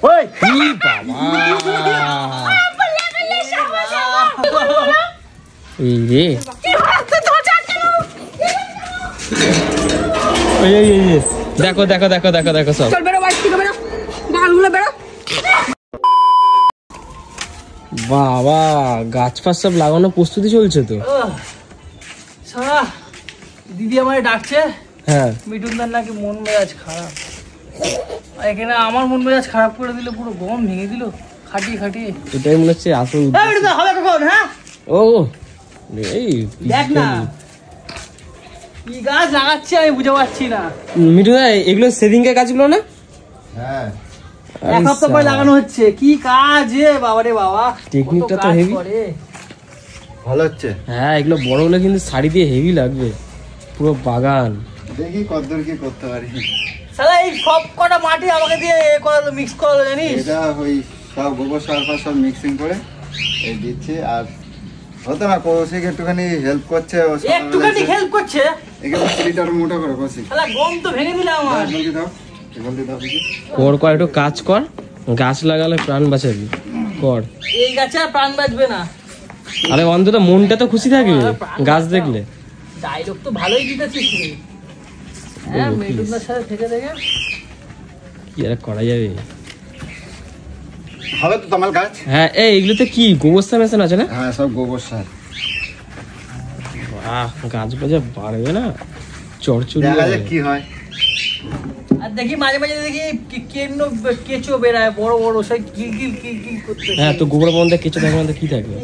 ওই কি বাবা এই রে দেখো দেখো দেখো দেখো দেখো সব বাবা গাছ ফাছ সব লাগানো প্রস্তুতি চলছে তো। দিদি আমায় ডাকছে। হ্যাঁ মিঠুনদার নাকি মন মেজাজ খারাপ, এখানে আমার মন মেজাজ খারাপ করে দিল, পুরো গম ভেঙে দিল খাটিয়ে খাটিয়ে। এটাই মনে হচ্ছে আসল। হবে কখন? হ্যাঁ ও এই দেখ না কি গাছ লাগাচ্ছে আমি বুঝতে পারছি না। মিঠু দা এগুলো সেদিনকার গাছগুলো না? হ্যাঁ এক সপ্তাহ পরে লাগানো হচ্ছে। কি কাজ বাবা রে বাবা, টেকনিকটা তো হেভি। ভালো হচ্ছে। হ্যাঁ এগুলো বড় হলে কিন্তু শাড়ি দিয়ে হেভি লাগবে, পুরো বাগান। দেখি কতদূর কি করতে পারি। শালা এই সব কটা মাটি আমাকে দিয়ে করালো, মিক্স করালো জানিস। এটা ওই সব গোবর সার ফার সব মিক্সিং করে এই দিচ্ছি। আর হতো না কৌশিক একটুখানি হেল্প করছে, একটুখানি হেল্প করছে। এখানে সিলিটার মোটা করে কৌশিক। শালা গম তো ভেঙে দিলাম আমার। জলদি দাও জলদি দাও দেখি। কর কর একটু কাজ কর, গাছ লাগালে প্রাণ বাঁচাবি, কর। এই গাছে আর প্রাণ বাঁচবে না। আরে অন্তত মনটা তো খুশি থাকবে গাছ দেখলে। ডায়লগ তো ভালোই দিতেছিস রে। হ্যাঁ মিঠুনদার সাথে থেকে দেখে কি আর করা যাবে। হবে তো তোমার গাছ? হ্যাঁ এইগুলোতে কি গোবর সার মেশানো আছে না? হ্যাঁ সব গোবর সার। বাহ গাছগুলো যা বাড়বে না, চড়চড়ি দেখা যাক কি হয়। আর দেখি মাঝে মাঝে দেখি কেঁচো বেড়ায় বড় বড়, সেই কিল করতে। হ্যাঁ তো গোবর বন্ধে কেঁচো থাকবে না তো কি থাকবে।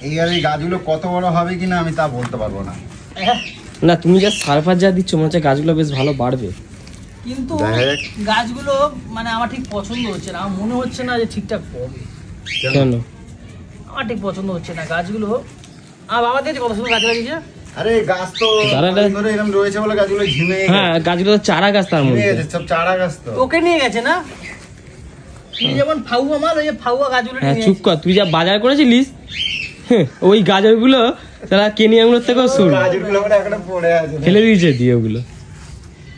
এই গাছগুলো কত বড় হবে কিনা আমি তা বলতে পারবো না। না তুমি যা সার ফার যা দিচ্ছ মনে হচ্ছে গাছগুলো বেশ ভালো বাড়বে, কিন্তু গাছগুলো মানে আমার ঠিক পছন্দ হচ্ছে না। আমার মনে হচ্ছে না যে ঠিকঠাক হবে। কেন? আমার ঠিক পছন্দ হচ্ছে না গাছগুলো। আর বাবা দেখছে কত সুন্দর গাছ লাগিয়েছে। আরে গাছ তো ধরে এরকম রয়েছে বলে গাছগুলো ঝিমে গেছে। হ্যাঁ গাছগুলো তো চারা গাছ, তার মধ্যে সব চারা গাছ তো ওকে নিয়ে গেছে না। তুই যেমন ফাউয়া মাল, ওই যে ফাউয়া গাছগুলো হ্যাঁ নিয়ে চুপ কর, তুই যা বাজার করেছিলিস ওই গাজরগুলো তারা কেনিয়াগুলোর থেকেও শুরু গাছগুলো মানে এখনো পড়ে আছে, ফেলে দিয়েছে দিয়ে ওগুলো।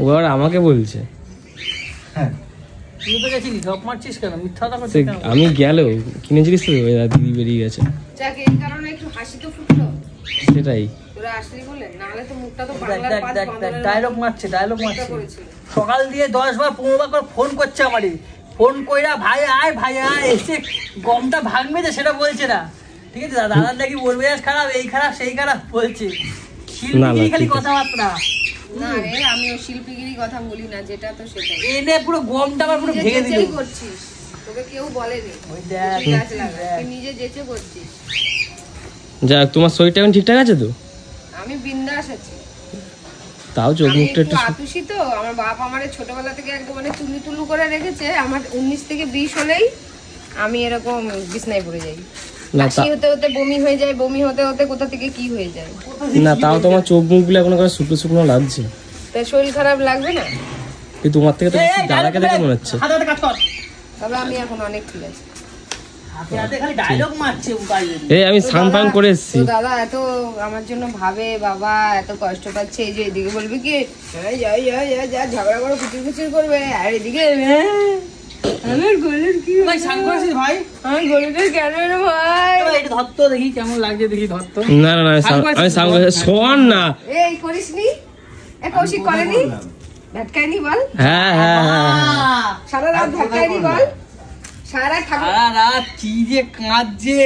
ও আর আমাকে বলছে তুই তো গেছিলি, ঢপ মারছিস কেন? মিথ্যা কথা সে করছিস কেন? আমি গেলেও কিনেছিলিস তো দিদি বেরিয়ে গেছে। যাকে এই কারণে একটু হাসি তো ফুটলো। সেটাই তোরা আসলি বলে, নাহলে তো মুখটা তো দেখ বাংলার দেখ পাঁচ দেখ দেখ বাংলার ডায়লগ মারছে, ডায়লগ মারছে। করেছিল। সকাল দিয়ে 10 বার 15 বার করে ফোন করছে আমারই। ফোন কইরা ভাই আয় এসে গমটা ভাঙবে যে সেটা বলছে না। ঠিক আছে দাদার নাকি বলবে আজ খারাপ, এই খারাপ সেই খারাপ বলছে। শিল্পী খালি কথাবার্তা। না রে, আমি ও শিল্পীগিরি কথা বলি না, যেটা তো সেটাই। এনে পুরো গমটা আমার পুরো ভেঙে দিল। যেচেই করছিস, তোকে কেউ বলেনি ওই দেখ তুই গাছ লাগা, তুই নিজে যেচে করছিস। যাক তোমার শরীরটা এখন ঠিকঠাক আছে তো? আমি বিন্দাস আছি। তাও চোখ আমি মুখটা একটু একটু আতুষি তো, আমার বাপ আমার ছোটবেলা থেকে একদম মানে তুলু করে রেখেছে। আমার 19 থেকে 20 হলেই আমি এরকম বিছনায় পড়ে যাই। কাশি হতে হতে বমি হয়ে যায়, বমি হতে হতে কোথা থেকে কি হয়ে যায়। না তাও তোমার চোখ মুখগুলো এখন শুকনো শুকনো লাগছে। তাই শরীর খারাপ লাগবে না? কিন্তু তোমার থেকে তো দাদাকে দেখে মনে হচ্ছে। হাতে হাতে কাজ কর। তবে আমি এখন অনেক ঠিক আছি। হাতে হাতে খালি ডায়লগ মারছে উপায়। এই আমি সান করে এসেছি। তো দাদা এত আমার জন্য ভাবে, বাবা এত কষ্ট পাচ্ছে, এই যে এদিকে বলবে কি যা ঝগড়া করো, কুচির করবে, আর এদিকে আমার গলার কি ভাই সান করেছিস ভাই? আমার গলাটা কেন রে ভাই? এটা ধরতো দেখি কেমন লাগছে, দেখি ধরতো। না না না আমি সান করে শোন না। এই করিসনি? এ কৌশিক করেনি? ধাক্কায়নি বল? হ্যাঁ হ্যাঁ হ্যাঁ সারা রাত ধাক্কায়নি বল? সারা রাত কি যে কাঁদছে।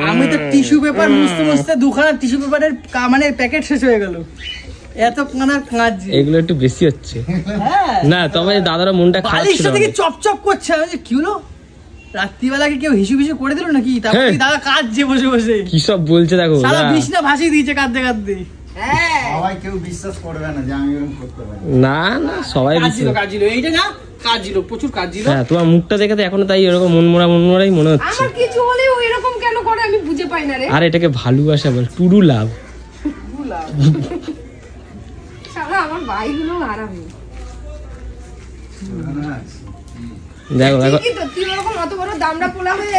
আমি তো টিস্যু পেপার মুছতে মুছতে দুখানা টিস্যু পেপারের মানে প্যাকেট শেষ হয়ে গেল, এত কাঁদছে। এগুলো একটু বেশি হচ্ছে। হ্যাঁ না তবে দাদার মনটা খারাপ ছিল। বালিশটা থেকে চপচপ করছে। আমি কি হলো, রাত্রিবেলা কি কেউ হিসু হিসু করে দিল নাকি? তারপরে দাদা কাঁদছে বসে বসে। কি সব বলছে দেখো, সারা বিছনা ভাসিয়ে দিয়েছে কাঁদতে কাঁদতে। হ্যাঁ সবাই কেউ বিশ্বাস করবে না যে আমি এরকম করতে পারি। না না সবাই কাজ ছিল এইটা না, কাজ ছিল প্রচুর কাজ ছিল। হ্যাঁ তোমার মুখটা দেখে তো এখনো তাই এরকম মনমরাই মনে হচ্ছে। আমার কিছু হলে ও এরকম কেন করে আমি বুঝে পাই না রে। আর এটাকে ভালোবাসা বল, টুরু লাভ। সারা আমার ভাইগুলো আরাম। দেখো দেখো কি তো তুই এরকম অত বড় দামড়া পোলা হয়ে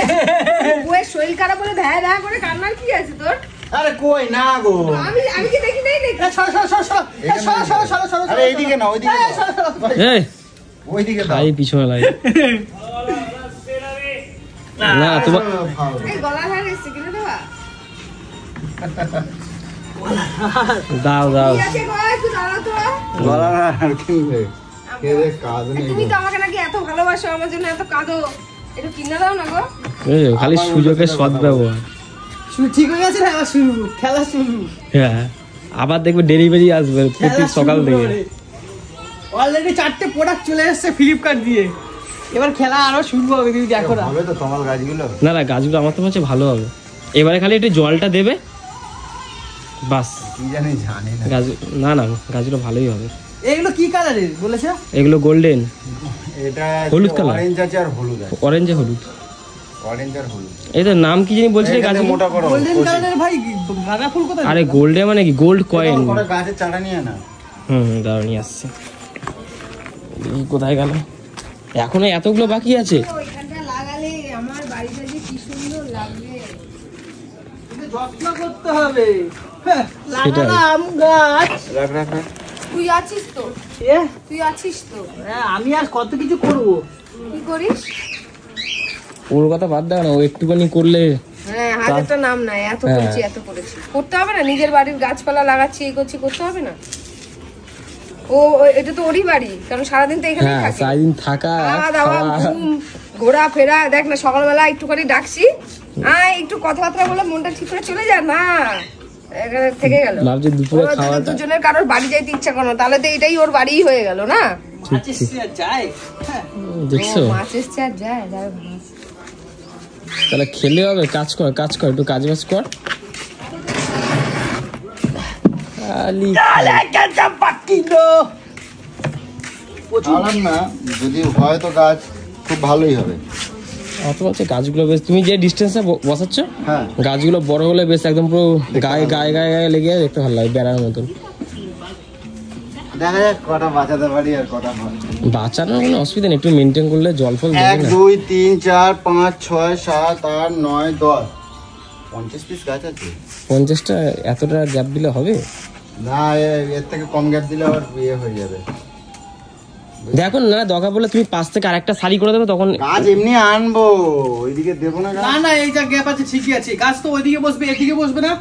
বউয়ের শরীর খারাপ বলে ভ্যা ভ্যা করে কান্নার কি আছে তোর? আরে কই না গো, আমি কি দেখি নাই নাকি? সরো। আরে এইদিকে না ওইদিকে। এই ওইদিকে দাও। ভাই পিছনে লাই না তোমার এই গলার হার এসে কিনে দেবা দাও দাও কি আছে গো একটু দাঁড়াও তো গলার আর কিনবে কে রে কাজ নেই তুমি তো আমাকে নাকি এত ভালোবাসো আমার জন্য এত কাঁদো একটু কিনে দাও না গো এই যে, খালি সুযোগের সদ্ব্যবহার। শুরু ঠিক হয়ে গেছে না আবার শুরু খেলা শুরু হ্যাঁ আবার দেখবে ডেলিভারি আসবে প্রতি সকাল থেকে। অলরেডি 4টে প্রোডাক্ট চলে এসেছে ফ্লিপকার্ট দিয়ে, এবার খেলা আরো শুরু হবে, তুমি দেখো না। হবে তো তোমার গাছগুলো? না না গাছগুলো আমার তো মনে হচ্ছে ভালো হবে। এবারে খালি একটু জলটা দেবে বাস। কি জানি না গাছ না না গাছগুলো ভালোই হবে। এগুলো কি কালারের বলেছে? এগুলো গোল্ডেন, এটা হলুদ কালার। অরেঞ্জ আছে আর হলুদ আছে। অরেঞ্জে হলুদ। অরেঞ্জ আর হলুদ। এই তো নাম কি জানি বলছিলে এখানে গাছগুলো? মোটা করো। গোল্ডেন কালারের ভাই গাঁদা ফুল কোথায়? আরে গোল্ডে মানে কি গোল্ড কয়েন। ওটা গাছের চারা নিয়ে না। দাঁড়া নিয়ে আসছে। এই কোথায় গেল? এখনো এতগুলো বাকি আছে। ওইখানটা লাগালে আমার বাড়িটা যে কি সুন্দর লাগবে। কিন্তু যত্ন করতে হবে। হ্যাঁ, সেটাই। লাগালাম গাছ। রাখ রাখ রাখ। তুই আছিস তো? এ, তুই আছিস তো? হ্যাঁ, আমি আর কত কিছু করবো। কি করিস? ওর কথা বাদ দাও না, ও একটুখানি করলে। হ্যাঁ হাজারটা নাম নাই, এত হ্যাঁ। করেছি এত করেছি। করতে হবে না? নিজের বাড়ির গাছপালা লাগাচ্ছি এই করছি, করতে হবে না? এটা তো ওরই বাড়ি, কারণ সারাদিন তো এখানেই হ্যাঁ থাকে। সারাদিন থাকা খাওয়া দাওয়া ঘুম ঘোরা ফেরা। দেখ না সকালবেলা একটুখানি ডাকছি, একটু কথাবার্তা বলে মনটা ঠিক করে চলে যা না, এখানে থেকে গেল। ভাবছি দুপুরে ওরা খাওয়াটা দুজনের কারোর বাড়ি যাইতে ইচ্ছা করো, তাহলে তো এটাই ওর বাড়িই হয়ে গেল না? মাছ এসছে আর যায়। হ্যাঁ, দেখছো? ও, মাছ এসছে আর যায় যাবে ভালো। তাহলে খেলে হবে। কাজ কর কাজ কর, একটু কাজ বাজ কর। খালি আলাম না, যদি হয় তো গাছ খুব ভালোই হবে। অত বলছে গাছগুলো বেশ, তুমি যে ডিস্টেন্সে বসাচ্ছ হ্যাঁ গাছগুলো বড় হলে বেশ একদম পুরো গায়ে গায়ে গায়ে গায়ে লেগে দেখতে ভালো লাগে, বেড়ার মতন। দেখা যাক কটা বাঁচাতে পারি আর কটা হয়। বাঁচানোর কোনো অসুবিধা নেই, একটু মেনটেন করলে জল ফল দেবে 1 না। 2 3 4 5 6 7 8 9 10 50 পিস গাছ আছে। 50টা এতটা গ্যাপ দিলে হবে? না এর থেকে কম গ্যাপ দিলে আবার ইয়ে হয়ে যাবে। দেখো না দরকার বলে তুমি পাশ থেকে আরেকটা সারি করে দেবে, তখন গাছ এমনি আনবো, ওইদিকে দেবো না গাছ। না না এই যা গ্যাপ আছে ঠিকই আছে, গাছ তো ওইদিকে বসবে এদিকে বসবে না।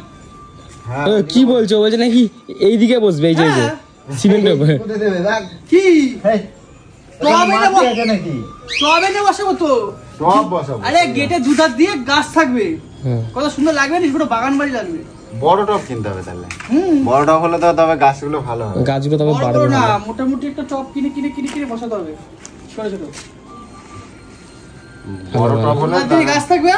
হ্যাঁ কি বলছো? বলছে নাকি এইদিকে বসবে, এই যে এই যে হ্যাঁ। সিমেন্টের উপরে। কোথায় দেবে দেখ। কি হেই, তো আমি মাটি নেবো। আছে নাকি? সব এনে বসাবো তো। সব বসাবো। আরে গেটে দুধার দিয়ে গাছ থাকবে, হ্যাঁ। কত সুন্দর লাগবে না, পুরো বাগান বাড়ি লাগবে। বড় টব কিনতে হবে তাহলে। হুম, বড় টব হলে তো তবে গাছগুলো ভালো হবে। গাছগুলো তবে বড় বাড়বে বড় না, ভালো। মোটামুটি একটা টপ কিনে কিনে কিনে কিনে বসাতে হবে, ছোট ছোট। বড় টব হলে দুধার দিয়ে গাছ থাকবে।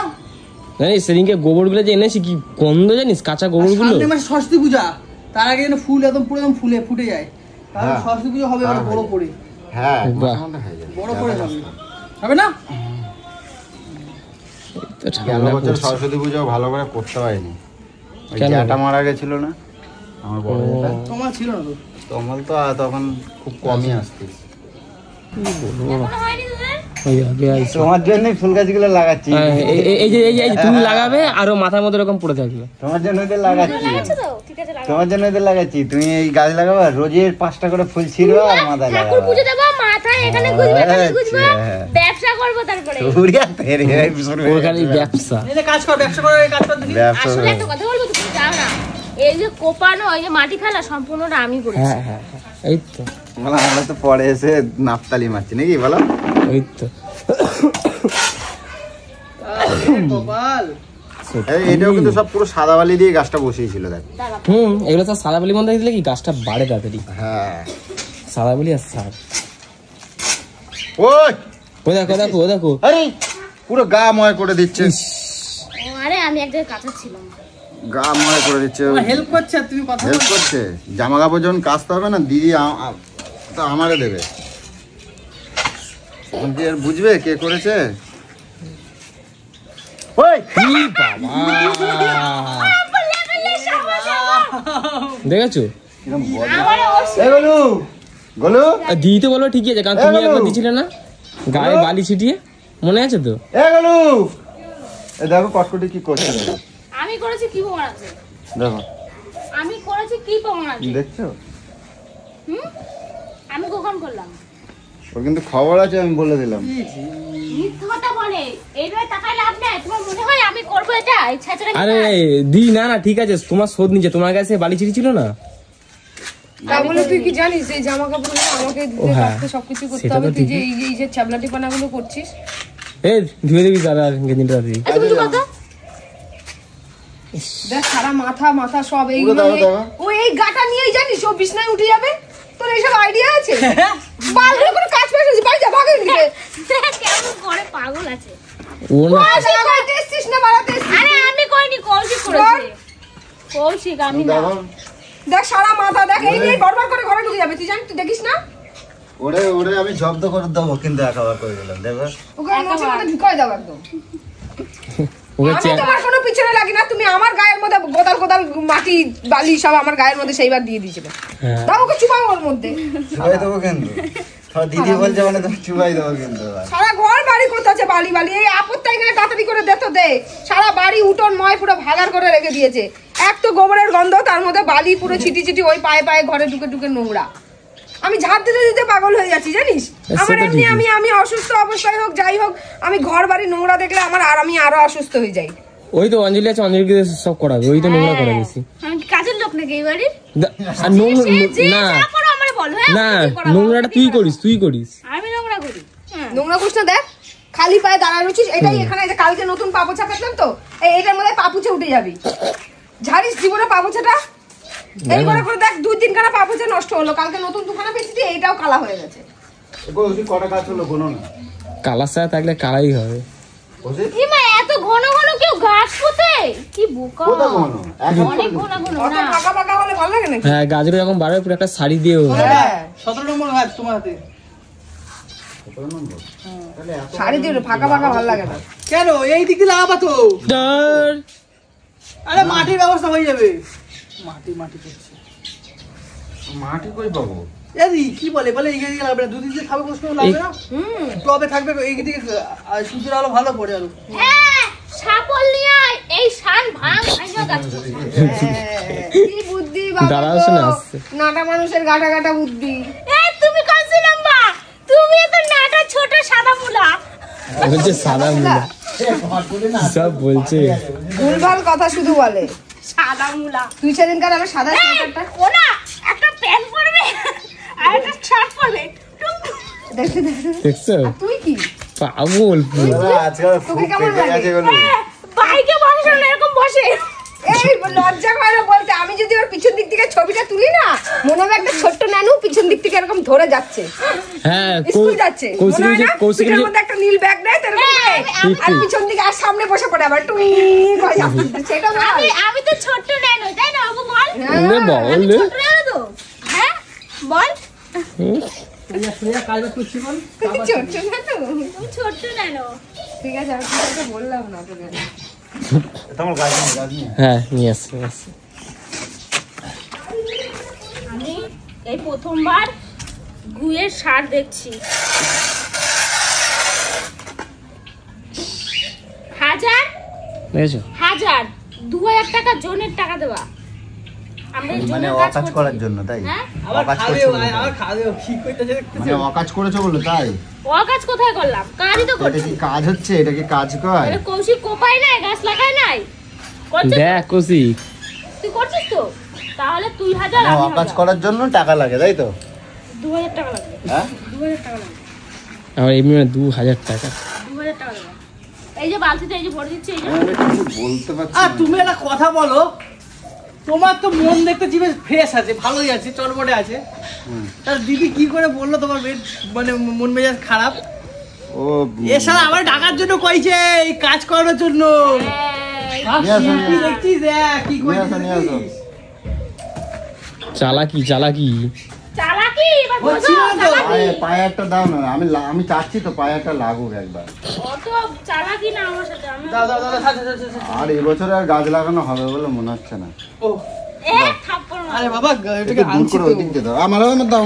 জানিস সেদিনকে গোবরগুলো যে এনেছি কি গন্ধ জানিস, কাঁচা গোবরগুলো। সামনে মাসে সরস্বতী পূজা, তার আগে যেন ফুল একদম পুরো একদম ফুলে ফুটে যায়, তাহলে হ্যাঁ। সরস্বতী পুজো হবে হ্যাঁ, বড় করে, হ্যাঁ বাহ। মোটামুটি হয়ে যাবে। বড় করে হবে, হবে না? তো গেল ঠান্ডা বছর পড়ছে। সরস্বতী পুজো ভালো করে করতে পারিনি। ওই কেন? জ্যাঠা মারা গেছিল না আমার বড় জ্যাঠা, তোমার ছিল না তো। তমল তো তখন খুব কমই আসতিস। ওই আগে আইসো। তোমার জন্য ফুল গাছগুলো লাগাচ্ছি। হ্যাঁ, এই যে তুমি লাগাবে আরো মাথার মধ্যে এরকম পড়ে থাকবে। তোমার জন্য এদের লাগাচ্ছি, তোমার জন্য এদের লাগাচ্ছি। তুমি এই গাছ লাগাবা, রোজের 5টা করে ফুল ছিঁড়বা আর মাথায় লাগাবা। পুজো দেবো মাথায় এখানে গুজবে এখানে গুজবে আচ্ছা। ব্যবসা করবো তারপরে উড়িয়া তেরে শুরু হয়ে ওর খালি গেছে। ব্যবসা। এই যে কাজ কর, ব্যবসা করো, এই কাজ কর দেখি। ব্যবসা আসলে হবে। একটা কথা বলবো তো, তুমি যাও না, এই যে কোপানো এই যে মাটি ফেলা সম্পূর্ণটা আমি করেছি। হ্যাঁ হ্যাঁ হ্যাঁ, এই তো বলো, আমরা তো পরে এসে নাপতালি মারছি নাকি বলো? ওই তো। গোপাল এটাও কিন্তু সব পুরো সাদা বালি দিয়ে গাছটা বসিয়েছিল দেখ। এগুলো তো সাদা বালি মধ্যে দিলে কি গাছটা বাড়ে তাড়াতাড়ি। হ্যাঁ সাদা বালি আর সার। ওই ও দেখো দেখো ও দেখো। আরে পুরো গা ময় করে দিচ্ছে, ও, আরে আমি এক জায়গায় কাঁচা ছিলাম। গা ময় করে দিচ্ছে। হেল্প করছে আর তুমি কথা হেল্প বলছো। করছে, জামা কাপড় যখন কাচতে হবে না দিদি তো আমারে দেবে। এখন কি আর বুঝবে কে করেছে? ওই কি বাবা দেখেছো? কিরম বলে। এই গোলু, গোলু, আর দিদি তো বলো ঠিকই আছে, কারণ তুমি একবার দিছিলে না গায়ে বালি ছিটিয়ে, মনে আছে তো? এই গোলু, এই দেখো কটকটি কি করছে দেখো। আমি করেছি কি প্রমাণ আছে? দেখো আমি করেছি কি প্রমাণ আছে? দেখছো? হুম? আমি কখন করলাম? ওর কিন্তু খবর আছে, আমি বলে দিলাম। মিথ্যা কথা বলে, এইভাবে তাকায় লাভ নাই। তোমার মনে হয় আমি করবো এটা? এই ছাত্রটা আরে দি না না ঠিক আছে, তোমার শোধ নিচ্ছে। তোমার কাছে বালি চিড়ি ছিল না? তা বলে তুই কি জানিস এই জামা কাপড় আমাকে দিতে হ্যাঁ, থাকতে সবকিছু করতে সেটা তো হবে? তুই যে ঠিকই। এই যে চাবলাটি পানাগুলো করছিস। এই ধুয়ে দিবি দাদা গেঞ্জিটা দিবি। দেখ সারা মাথা মাথা সব এই পুরো দাও, দাও। ও এই গাটা নিয়েই জানিস ও বিছনায় উঠে যাবে। তোর এইসব আইডিয়া আছে? বালরে কোনো কাজ পাইছিস? বাড়ি যা, ভাগে দিকে। কেমন করে পাগল আছে। ও না তুই লাগাইতে এসছিস না বাড়াতে এসছিস? আরে আমি করিনি, কৌশিক করেছে। কৌশিক, আমি না। দেখো দেখ সারা মাথা দেখ এই নিয়ে গড়বড় করে ঘরে ঢুকে যাবে। তুই জানিস, তুই দেখিস না? ওরে ওরে আমি জব্দ করে দেবো, কিন্তু একাবার করে দিলাম। দেখো ওকে মোছে মধ্যে ঢুকাই দাও একদম। ওকে আমি তোমার কোনো পিছনে লাগি না। তুমি আমার গায়ের মধ্যে গোদাল গোদাল মাটি বালি সব আমার গায়ের মধ্যে সেইবার দিয়ে দিয়েছিলে। হ্যাঁ। দাও ওকে চুপাও ওর মধ্যে। চুবাই দেবো কিন্তু। তোমার দিদি বলছে মানে তুমি চুবাই দেবো কিন্তু। সারা ঘর বাড়ি করতে আছে বালি বালি। এই আপদটা এখানে তাড়াতাড়ি করে দে তো দে। সারা বাড়ি উঠোন ময় পুরো ভাগার করে রেখে দিয়েছে। এক তো গোবরের গন্ধ, তার মধ্যে বালি পুরো ছিটি ছিটি ওই পায়ে পায়ে ঘরে ঢুকে ঢুকে নোংরা। আমি ঝাড় দিতে দিতে পাগল হয়ে যাচ্ছি জানিস। আমার সেটা এমনি ঠিকই। আমি অসুস্থ অবস্থায় হোক যাই হোক, আমি ঘর বাড়ি নোংরা দেখলে আমি আরো অসুস্থ হয়ে যাই। ওই তো অঞ্জলি আছে, অঞ্জলিকে সব করাবে। ওই তো নোংরা করে বেশি। আমি কি কাজের লোক নাকি এই বাড়ির? আর নোংরা যে না যা করো আমারে বলো, হ্যাঁ? না, আমি কি করাবো? নোংরাটা তুই করিস, তুই করিস। আমি নোংরা করি। হ্যাঁ। নোংরা করিস না। দেখ খালি পায়ে দাঁড়ায় রয়েছিস। এটাই এখানে যে কালকে নতুন পাপোছা পেতলাম তো, এটার মধ্যে পাপুচে উঠে যাবি। ঝাড়িস জীবনে পাপোছাটা। এইবারে করে দেখ 2-3 খানা পাপোছা নষ্ট হলো। কালকে নতুন দুখানা পেয়েছি, এটাও কালা হয়ে গেছে। কটা কাজ হলো কোনো না। কালার সাথে থাকলে কালাই হবে। ইমা এত ঘন ঘন কেউ গাছ পোতে? কি বোকা। কোথা ঘন? অনেক ঘন ঘন অত না। ফাঁকা ফাঁকা হলে ভালো লাগে নাকি? হ্যাঁ, গাজরে যখন বাড়বে পুরো একটা শাড়ি দিয়েও হ্যাঁ 17 নম্বর গাছ তোমার হাতে। শাড়ি দিয়ে ফাঁকা ফাঁকা ভালো লাগে না। কেন এই দিকে লাগাবা তো? ধর। আরে মাটির ব্যবস্থা হয়ে যাবে। মাটি মাটি করছে। মাটি কই পাবো? এই কি বলে বলে এই দিকে লাগবে না, দুদিন দিয়ে খাবে কষ্ট লাগবে না। টবে থাকবে এই দিকে, আর সূর্যের আলো ভালো পড়ে আলো। হ্যাঁ, সাপল নিয়ে আয়, এই শান ভাঙ ভাঙা গাছ পোতে। কি বুদ্ধি বাবা দাঁড়াও, গো। শুনে আসছে। নাটা মানুষের গাটা গাটা বুদ্ধি। এই তুমি কাছে নাম্বা, তুমি তো নাটা ছোট সাদা মুলা। বলছে সাদা মুলা, সব বলছে। ভুলভাল কথা শুধু বলে। সাদা মুলা। তুই সেদিনকার আমার সাদা সোয়েটারটা ও না, একটা প্যান্ট পরবে আর একটা শার্ট পরবে। দেখতে দেখতে। দেখছো? তুই কি পাগল পুরো। আজকাল তোকে কেমন লাগে? আছে বলে বাইকে বসে না, এরকম বসে। এই লজ্জা করে না বলতে। আমি যদি ওর পিছন দিক থেকে ছবিটা তুলি না, মনে হবে একটা ছোট্ট নানু পিছন দিক থেকে এরকম ধরে যাচ্ছে, হ্যাঁ, স্কুল যাচ্ছে। মনে হয় না? পিঠের মধ্যে একটা নীল ব্যাগ নেয় তার মধ্যে, আর পিছন দিকে আর সামনে বসে পড়ে আবার টুই করে যাচ্ছে। সেটা না। আমি তো ছোট্ট নেন, তাই না বাবু বল? বল ছোট্ট নেন তো, হ্যাঁ বল। শ্রেয়া কাজ করছি বল। ছোট্ট না তো। তুমি ছোট্ট নেন। ঠিক আছে, আমি তোকে বললাম না তোকে। তোমার গাছ নেই। হ্যাঁ, নিয়ে আসছে। আমি এই প্রথমবার গুয়ের সার দেখছি। 2000 টাকা জনের টাকা দেওয়া। আমরা এই মানে জনের অকাজ কাজ করার করছি। জন্য তাই? হ্যাঁ? আবার অকাজ খাবে, করছো বলে আবার তাই? খাবে কি কইতেছে দেখতেছো? মানে অকাজ করেছো বলে তাই? ও কাজ কোথায় করলাম? কাজই তো এটা করছি। কি কাজ হচ্ছে? এটা কি কাজ কয়? আরে কৌশিক কোপাই নাই, গাছ লাগাই নাই। করছিস তো? দেখ কৌশিক, তুই করছিস তো? তাহলে 2000 মানে আমি অকাজ 1000। করার জন্য টাকা লাগে তাই তো? 2000 টাকা লাগবে। হ্যাঁ 2000 টাকা লাগবে। আমার এমনি 2000 টাকা। 2000 টাকা দেবো। এই যে বালতিতে এই যে ভরে দিচ্ছি, এই যে আমি কিছু বলতে পারছি আর না। তুমি একটা কথা বলো, তোমার তো মন দেখতে জিভে ফ্রেশ আছে, ভালোই আছে, চটপটে আছে। তার দিদি কি করে বললো তোমার মানে মন মেজাজ খারাপ? ও এ শালা আবার ডাকার জন্য কইছে, এই কাজ করার জন্য। হ্যাঁ, নিয়ে আসো, কি দেখছিস দেখ কি নিয়ে আসো, নিয়ে আসো। কইছিস। চালাকি চালাকি এবার বলছি বোঝো, না তো। চালাকি। পায়ে একটা দাও না, আমি চাচ্ছি তো পায়ে একটা লাগুক একবার। অত চালাকি না আমার সাথে। আমি দাও দাও দাও দাও, থাক, থাক, থাক, থাক। আর এবছরে আর গাছ লাগানো হবে বলে মনে হচ্ছে না। ও থাপ্পড় মারবো। আরে বাবা এটাকে একটু দূর আনছি করে তো। ওই দিক দিয়ে দাও। আমার দাও।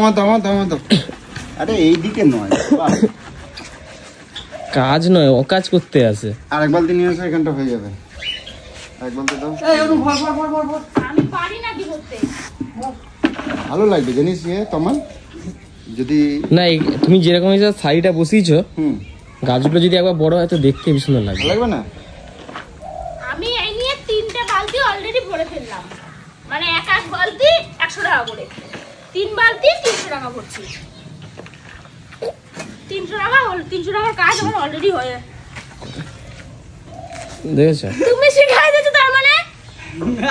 আরে এই দিকে নয়, কাজ নয়, অকাজ করতে আছে। আর এক বালতি নিয়ে আসো, এখানটা হয়ে যাবে। এক বালতি দাও। এই অনু ভর ভর ভর ভর ভর। আমি পারি না কি করতে। ভালো লাগবে জানিস তোমার যদি না তুমি যেরকম হিসাবে শাড়িটা বসিয়েছো হুম গাছগুলো যদি একবার বড় হয় তো দেখতে বেশ সুন্দর লাগবে। ভালো লাগবে না? আমি এই নিয়ে 3টে বালতি অলরেডি ভরে ফেললাম, মানে এক এক বালতি 100 টাকা করে, 3 বালতি 300 টাকা ভরছি। 300 টাকা হল, 300 টাকার কাজ আমার অলরেডি হয়ে। দেখেছো তুমি শিখাই দিয়েছো তার মানে?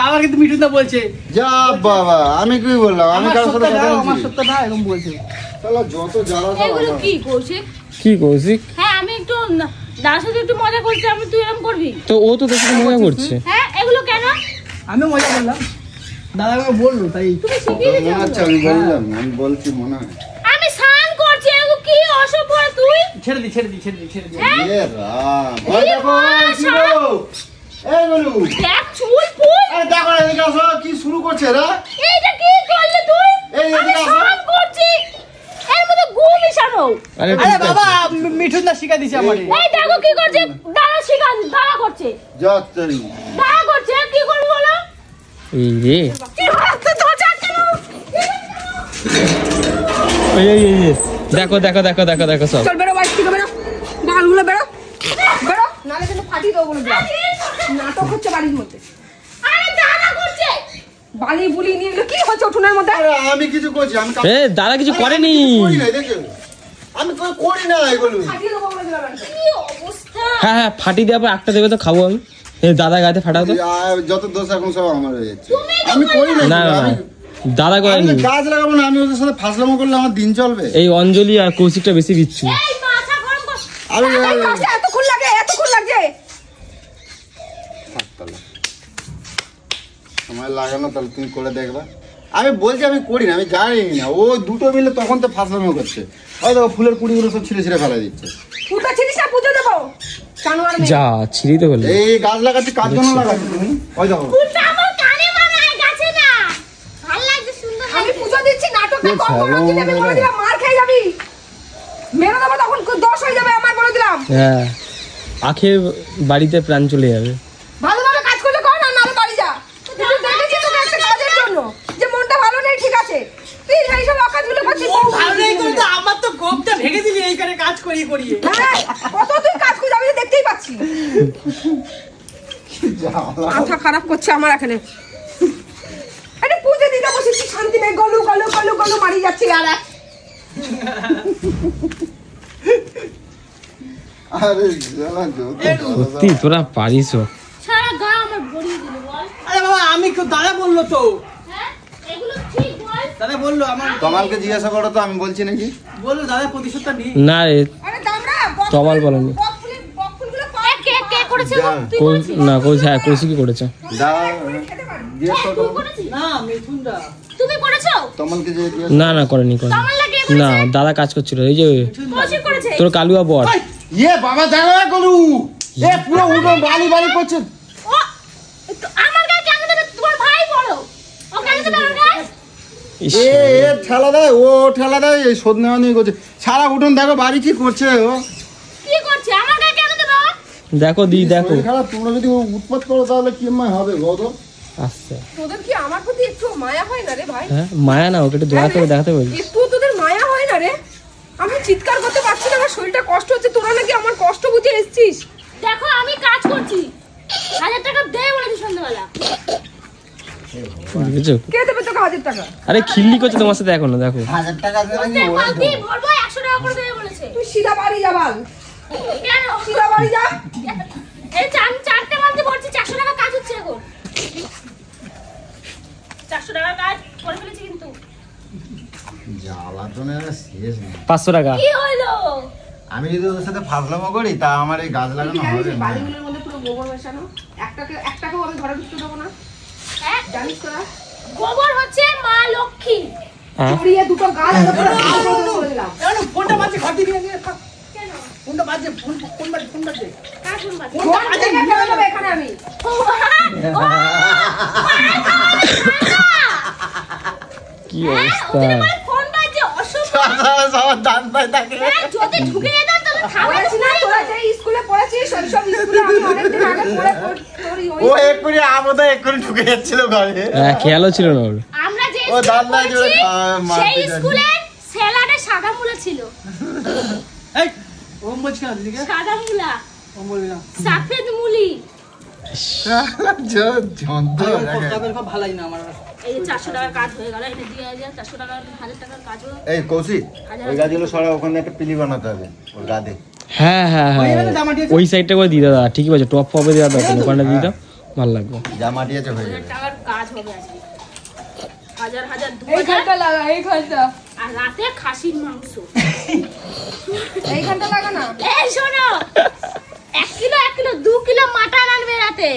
আবার কিন্তু মিঠুনদা বলছে যা বাবা, আমি কি বললাম? আমি আমার কারোর সাথে সত্যটা কথা দাও, আমার বলছি? সত্যটা এরকম বলছে। শালা যত জ্বালা সব এগুলো আমার। কি কৌশিক? কি কৌশিক? হ্যাঁ আমি একটু দাদার সাথে একটু মজা করছি, আমি তুই এরকম করবি? তো ও তো তোর সাথে মজা করছে। হ্যাঁ এগুলো কেন? আমিও মজা করলাম, দাদা আমাকে বললো তাই। তুমি শিখিয়ে মনে দিয়েছো? হচ্ছে আমি বললাম, আমি বলছি মনে হয়। আমি স্নান করছি, এগুলো কি অসভ্য তুই? ছেড়ে দি ছেড়ে দি ছেড়ে দি ছেড়ে দি। এ রাম, ওই দেখো, এই ছিল। এই বলু, দেখ চুল ফুল, এই দেখো এদিকে আসো, কি শুরু করছে এরা? এইটা কি করলে তুই? এই আমি এদিকে আসো। স্নান করছি, এর মধ্যে গু মিশানো। আরে আরে ঠিক বাবা, আছে। মিঠুনদা শিখা দিছে আমারে। এই দেখো কি করছে, দাঁড়া শিখান, দাঁড়া করছে, যতই দাঁড়া করছে, কি করবি বলো? এই রে কি হচ্ছে ধোঁচার কেন? এই দেখো দেখো দেখো দেখো দেখো সব। চল বেরো, বাড়ি থেকে বেরো, বাগানগুলো বেরো বেরো, নাহলে কিন্তু ফাটিয়ে দেবো বলে দিলাম। নাটক হচ্ছে বাড়ির মধ্যে, আরে দাঁড়া করছে। বালি বুলি নিয়ে এগুলো কি হচ্ছে উঠোনের মধ্যে? আরে আমি কিছু করছি, আমি এ দাদা কিছু করেনি। করি না, দেখো আমি তো করি না এগুলো। ফাটিয়ে দেবো বলে দিলাম একদম। কি অবস্থা? হ্যাঁ হ্যাঁ ফাটি দেওয়ার পর একটা দেবে তো খাবো আমি। এই দাদা গায়ে ফাটাও তো। আর যত দোষ এখন সব আমার হয়ে যাচ্ছে। আমি করি না না না আমি দাদা আমি করেনি। তো গাছ লাগাবো না, আমি ওদের সাথে ফাজলামো করলে আমার দিন চলবে। এই অঞ্জলি আর কৌশিকটা বেশি বিচ্ছু। এই মাথা গরম কর। আমি এই কাজটা এতক্ষণ লাগে, এতক্ষণ লাগছে। সময় লাগানো, তাহলে তুমি করে দেখবা। আমি বলছি আমি করি না, আমি জানি না। ও দুটো মিলে তখন তো ফাজলামো করছে। ওই দেখো ফুলের কুড়িগুলো সব ছিঁড়ে ছিঁড়ে ফেলা দিচ্ছে। পুজো ছিনিস না, পুজো দেবো। জানোয়ার মেয়ে। যা ছিঁড়ি তো বলে। এই গাছ লাগাচ্ছি কার জন্য লাগাচ্ছি তুমি? ওই দেখো ফুলটা আমার কানে বানায় গাছে না। ভালো লাগছে, সুন্দর আমি লাগছে। পুজো দিচ্ছি, নাটকটা এ কম করো, ছাড়ো যদি আমি বলে দিলাম মার খেয়ে যাবি। মেরে দেবো তখন দোষ হয়ে যাবে আমার, বলে দিলাম। হ্যাঁ আখের বাড়িতে প্রাণ চলে যাবে। ভালোভাবে কাজ করলে কর, না নাহলে বাড়ি যা। কিন্তু দেখেছি তোকে একটা কাজের জন্য যে মনটা ভালো নেই, ঠিক আছে, তুই এইসব অকাজগুলো করছিস। ও ভালো নেই কিন্তু আমার তো গোপটা ভেঙে দিলি এইখানে কাজ করিয়ে করিয়ে। হ্যাঁ, কত তুই কাজ করছিস আমি তো দেখতেই পাচ্ছি। মাথা খারাপ করছে আমার এখানে। আরে পুজো দিতে বসেছি, শান্তি নেই, গলু গলু গলু গলু মারি যাচ্ছি। আর এক আরে জ্বালা যত সত্যি তোরা পারিস। সারা গা আমার ভরিয়ে দিল বল। আরে বাবা, আমি কেউ দাদা বললো তো, হ্যাঁ এগুলো ঠিক বল। দাদা বললো আমার, কমালকে জিজ্ঞাসা করো তো, আমি বলছি নাকি? বললো দাদা প্রতিশোধটা নিই। না রে আরে দামড়া, তমাল বলেনি। বকফুলগুলো এ কে কে করেছে গো? তুই কৌ- করেছিস? না কৌশিক, হ্যাঁ কৌশিকই করেছে। দাঁড়া, জিজ্ঞেস এই, করো তুই করেছিস? না মিঠুনদা, তুমি করেছো? কমলকে যে জিজ্ঞেস না না করেনি করেনি। তোমার লাগে না দাদা কাজ করছিল এই যে কৌশিক করেছে। তোর কালুয়া বর। ইয়ে বাবা জানো না গলু, এ পুরো উঠো বালি বালি করছে। ও তো আমার গায়ে কেন দেবে? তোমার ভাই বড়, ও কেন দেবে আমার গায়ে? ইস, এ এ ঠেলা দেয়, ও ঠেলা দেয়, এই শোধ নেওয়া নিয়ে করছে। সারা উঠোন দেখো বাড়ি কি করছে ও। কি করছে? আমার গায়ে কেন দেবে ও? দেখো দি দেখো শরীর খারাপ, তোমরা যদি ও উৎপাত করো তাহলে কি হবে বলো? আচ্ছা তোদের কি আমার প্রতি একটু মায়া হয় না রে ভাই? হ্যাঁ মায়া না ওকে একটু দয়া করে দেখাতে বলি। একটু তোদের মায়া হয় না রে? আমি চিৎকার করতে পারছি না, আমার শরীরটা কষ্ট হচ্ছে, তোরা নাকি আমার কষ্ট বুঝে এসেছিস। দেখো আমি কাজ করছি, 1000 টাকা দে বলেছি সন্ধ্যাবেলা। বুঝছো? কে দেবে তোকে 1000 টাকা? আরে খিল্লি করছে তোমার সাথে এখনো দেখো। 1000 টাকা দিলে কি প্রত্যেক ওই বালতি ভরবো 100 টাকা করে দেবে বলেছে। তুই সিধা বাড়ি যা বাল, কেন? সিধা বাড়ি যা। এই আমি 4টে বালতি ভরছি, 400 টাকা কাজ হচ্ছে এখন। 400 টাকা কাজ করে ফেলেছি কিন্তু। জ্বালা তো না শেষ নেই। 500 টাকা। কি হইলো? আমি যদি ওদের সাথে ফাজলামো করি তা আমার এই গাছ লাগানো হবে না। বালিগুলোর মধ্যে পুরো গোবর মেশানো, একটাকেও আমি ঘরে ঢুকতে দেবো না, হ্যাঁ? জানিস তোরা? গোবর হচ্ছে মা লক্ষ্মী। হ্যাঁ জড়িয়ে দুটো গাল একদম পুরো লাল করে দেবো বলে দিলাম। কেন ফোনটা বাজে, ঘাটি দিয়ে নিয়ে থাক। কেন? ফোনটা বাজে, ফোন বাজে, ফোন বাজে। কার ফোন বাজে? ফোনটা ফোন বাজে, ভেঙে ফেলে দেবো এখানে আমি। ও, কি হ্যাঁ, অবস্থা। ওদের আমার ফোন বাজে, অসভ্য। সবার দান পায় থাকে। হ্যাঁ, যদি ঢুকে যেতাম তাহলে থামে বলেছি না, তোরা যে স্কুলে পড়েছিস ওই সব স্কুলে আমি অনেকদিন আগে পড়ে তোরই ও এক্ষুনি আমোদা এক্ষুনি ঢুকে যাচ্ছিল ঘরে। হ্যাঁ খেয়ালও ছিল না ওর। আমরা যে ও স্কুলে দাদা জোরে পড়েছি, মারতে সেই যাচ্ছে। স্কুলের স্যালাডে সাদা মূলা ছিল। এই ওম বলছ কেন দিদিকে? সাদা মূলা, ওম বলবি না। সফেদ মুলি। খুব ভালো লাগে না আমার। এই 400 টাকার কাজ হয়ে গেল, এটা দিয়ে যা 400 টাকা 1000 টাকার কাজও। এই কৌশিক ওই গাছগুলো সরা, ওখানে একটা পিলি বানাতে হবে ওর গাদে। হ্যাঁ হ্যাঁ হ্যাঁ, ওই সাইডটা করে দিয়ে দাদা, ঠিকই বলছো, টপ ফপে দেওয়া দরকার, ওখানটা দিয়ে দাও, ভালো লাগবে। যা মাটি আছে হয়ে 1000 যাবে। টাকার কাজ হবে আজকে, হাজার হাজার এইখানটা লাগা, এইখানটা, আর রাতে খাসির মাংস। এইখানটা লাগা না। এই শোনো, 1 কিলো 2 কিলো মাটন আনবে রাতে।